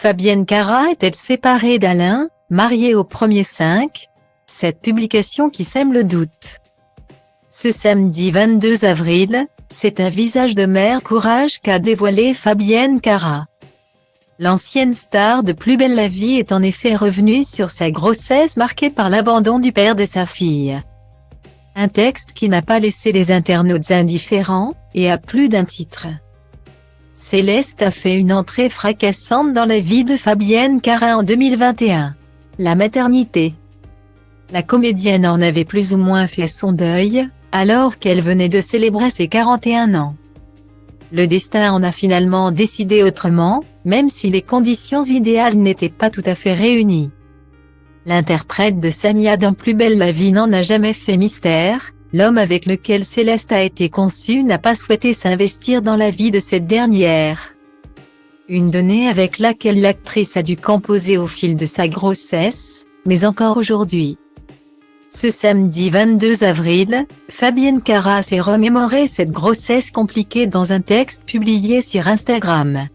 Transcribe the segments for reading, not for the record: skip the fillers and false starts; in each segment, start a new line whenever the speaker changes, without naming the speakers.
Fabienne Cara est-elle séparée d'Alain, mariée au premier 5? Cette publication qui sème le doute. Ce samedi 22 avril, c'est un visage de mère courage qu'a dévoilé Fabienne Cara. L'ancienne star de Plus belle la vie est en effet revenue sur sa grossesse marquée par l'abandon du père de sa fille. Un texte qui n'a pas laissé les internautes indifférents, et à plus d'un titre. Céleste a fait une entrée fracassante dans la vie de Fabienne Cara en 2021. La maternité. La comédienne en avait plus ou moins fait son deuil, alors qu'elle venait de célébrer ses 41 ans. Le destin en a finalement décidé autrement, même si les conditions idéales n'étaient pas tout à fait réunies. L'interprète de Samia dans Plus belle la vie n'en a jamais fait mystère. L'homme avec lequel Céleste a été conçue n'a pas souhaité s'investir dans la vie de cette dernière. Une donnée avec laquelle l'actrice a dû composer au fil de sa grossesse, mais encore aujourd'hui. Ce samedi 22 avril, Fabienne Cara s'est remémoré cette grossesse compliquée dans un texte publié sur Instagram.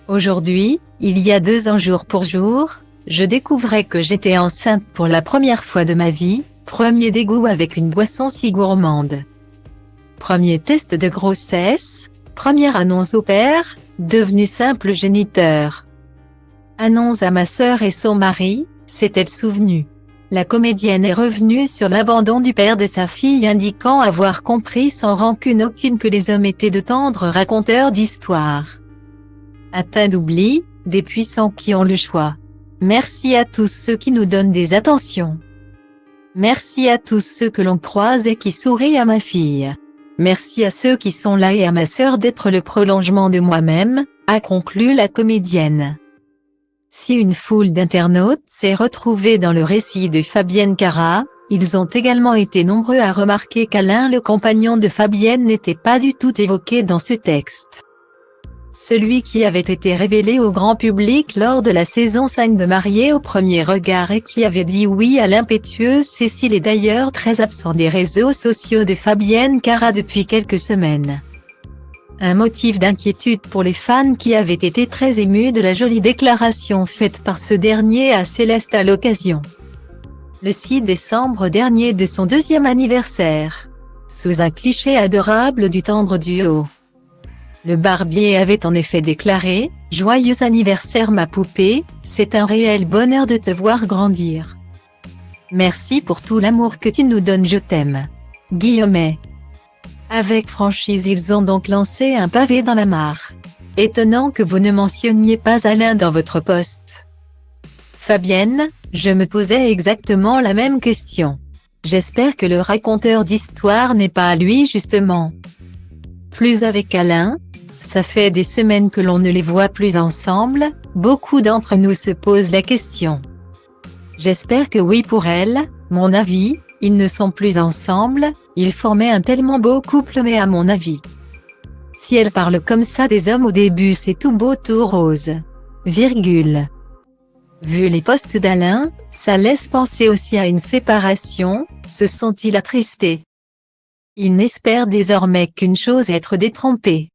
Aujourd'hui, il y a 2 ans jour pour jour, je découvrais que j'étais enceinte pour la première fois de ma vie. Premier dégoût avec une boisson si gourmande. Premier test de grossesse, première annonce au père, devenu simple géniteur. Annonce à ma sœur et son mari, s'est-elle souvenue. La comédienne est revenue sur l'abandon du père de sa fille indiquant avoir compris sans rancune aucune que les hommes étaient de tendres raconteurs d'histoires. Atteints d'oubli, des puissants qui ont le choix. Merci à tous ceux qui nous donnent des attentions. Merci à tous ceux que l'on croise et qui sourient à ma fille. Merci à ceux qui sont là et à ma sœur d'être le prolongement de moi-même, a conclu la comédienne. Si une foule d'internautes s'est retrouvée dans le récit de Fabienne Cara, ils ont également été nombreux à remarquer qu'Alain, le compagnon de Fabienne, n'était pas du tout évoqué dans ce texte. Celui qui avait été révélé au grand public lors de la saison 5 de Mariés au premier regard et qui avait dit oui à l'impétueuse Cécile est d'ailleurs très absent des réseaux sociaux de Fabienne Cara depuis quelques semaines. Un motif d'inquiétude pour les fans qui avaient été très émus de la jolie déclaration faite par ce dernier à Céleste à l'occasion. Le 6 décembre dernier de son 2e anniversaire. Sous un cliché adorable du tendre duo. Le barbier avait en effet déclaré « Joyeux anniversaire ma poupée, c'est un réel bonheur de te voir grandir. Merci pour tout l'amour que tu nous donnes, je t'aime. » Guillemet. Avec franchise, ils ont donc lancé un pavé dans la mare. Étonnant que vous ne mentionniez pas Alain dans votre post. Fabienne, je me posais exactement la même question. J'espère que le raconteur d'histoire n'est pas à lui justement. Plus avec Alain. Ça fait des semaines que l'on ne les voit plus ensemble, beaucoup d'entre nous se posent la question. J'espère que oui pour elle, mon avis, ils ne sont plus ensemble, ils formaient un tellement beau couple mais à mon avis. Si elle parle comme ça des hommes au début c'est tout beau tout rose. Virgule. Vu les posts d'Alain, ça laisse penser aussi à une séparation, se sont-ils attristés. Il n'espère désormais qu'une chose, être détrompé.